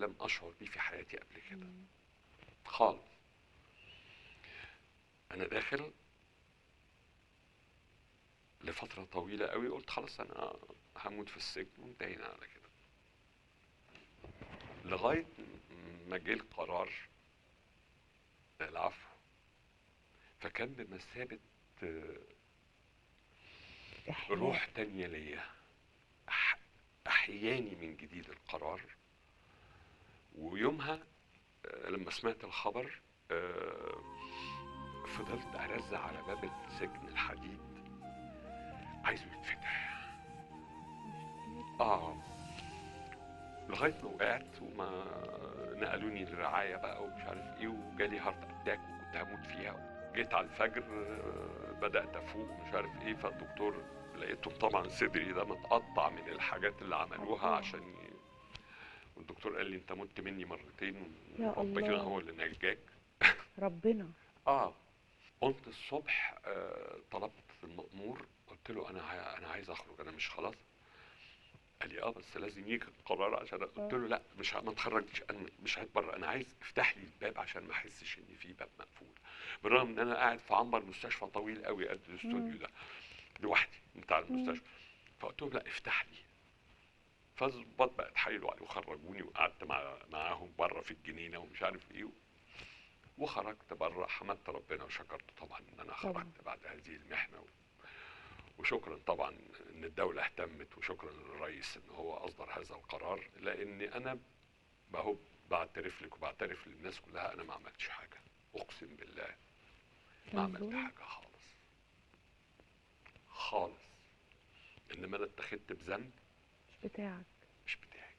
لم اشعر بيه في حياتي قبل كده خالص. انا داخل لفتره طويله قوي، قلت خلاص انا هموت في السجن وانتهينا على كده، لغايه ما جه القرار العفو. فكان بمثابه إحياء. روح تانية ليا، احياني من جديد القرار. ويومها لما سمعت الخبر فضلت ارزع على باب السجن الحديد عايزه يتفتح. اه لغايه ما وقعت وما نقلوني للرعايه بقى ومش عارف ايه، وجالي هارت اتاك وكنت هموت فيها. جيت على الفجر بدات افوق ومش عارف ايه، فالدكتور لقيتهم طبعا صدري ده متقطع من الحاجات اللي عملوها الله. عشان والدكتور قال لي انت مت مني مرتين يا وربنا الله. هو اللي نجاك. ربنا. اه قمت الصبح طلبت المأمور، قلت له انا عايز اخرج، انا مش خلاص. قال لي بس لازم يجي القرار عشان قلت له لا مش ما تخرجش، انا مش هتبرر، انا عايز افتح لي الباب عشان ما احسش ان في باب مقفول، بالرغم ان انا قاعد في عنبر مستشفى طويل قوي قد الاستوديو ده لوحدي بتاع المستشفى. فقلت له لا افتح لي. فالظباط بقى اتحايلوا عليه وخرجوني، وقعدت معاهم بره في الجنينه ومش عارف ايه، وخرجت بره. حمدت ربنا وشكرت طبعا ان انا طبعا. خرجت بعد هذه المحنه، وشكرا طبعا ان الدوله اهتمت، وشكرا للرئيس ان هو اصدر هذا القرار، لان انا بهو بعترف لك وبعترف للناس كلها انا ما عملتش حاجه، اقسم بالله ما كان عملت ظلم. حاجه خالص خالص. انما انا اتخذت بذنب مش بتاعك. مش بتاعي،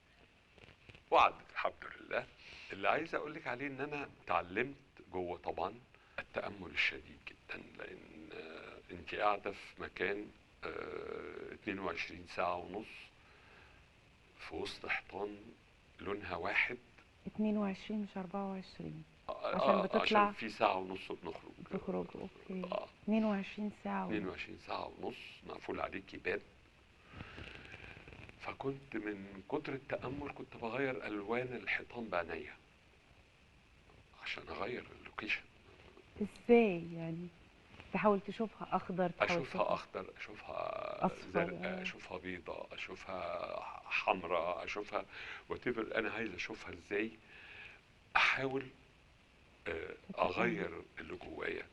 وعدت الحمد لله. اللي عايز اقول لك عليه ان انا اتعلمت جوه طبعا التامل الشديد جدا، لان انت قاعده في مكان 22 ساعه ونص في وسط حيطان لونها واحد. 22 مش 24؟ عشان عشان بتطلع في ساعه ونص بنخرج. تخرج. اوكي. اه 22 ساعة ونص. 22 ساعه ونص مقفول عليكي باب. فكنت من كتر التامل كنت بغير الوان الحيطان بعينيا عشان اغير اللوكيشن. ازاي يعني؟ تحاول تشوفها اخضر، تحاول اشوفها تشوفها اخضر، اشوفها اصفر. زرقاء، اشوفها بيضاء، اشوفها حمراء، اشوفها وتبقى انا عايز اشوفها ازاي. احاول تتأمل. اغير اللي جوايا.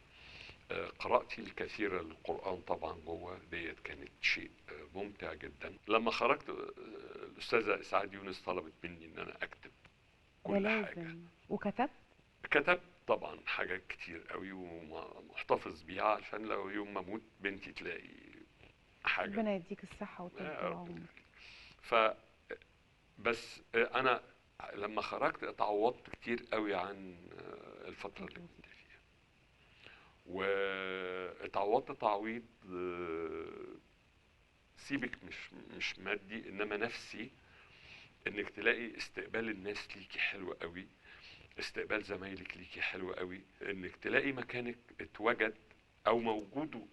قراءتي الكثيرة للقرآن طبعا جوه ديت كانت شيء ممتع جدا. لما خرجت الأستاذة إسعاد يونس طلبت مني إن أنا أكتب ده كل حاجة. لازم. وكتبت. كتبت طبعا حاجات كتير قوي ومحتفظ بيها عشان لو يوم ما أموت بنتي تلاقي حاجة. ربنا يديك الصحة وطول يا رب العمر. يخليك. ف بس أنا لما خرجت اتعوضت كتير قوي عن الفترة اللي كنت فيها، واتعوضت تعويض سيبك مش مادي انما نفسي. انك تلاقي استقبال الناس ليكي حلو قوي، استقبال زمايلك ليكي حلو قوي، انك تلاقي مكانك اتوجد او موجود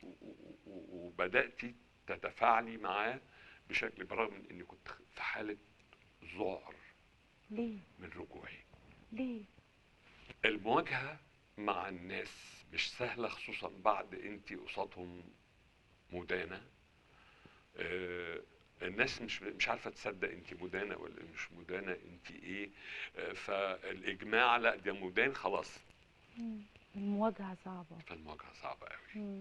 وبداتي تتفاعلي معاه بشكل، برغم من اني كنت في حاله ذعر ليه؟ من رجوعي. ليه؟ المواجهه مع الناس مش سهله، خصوصا بعد انت قصادهم مدانه. آه، الناس مش عارفه تصدق انت مدانه ولا مش مدانه، انت ايه. فالاجماع لا ده مدان خلاص. المواجهة صعبة. فالمواجهه صعبه قوي.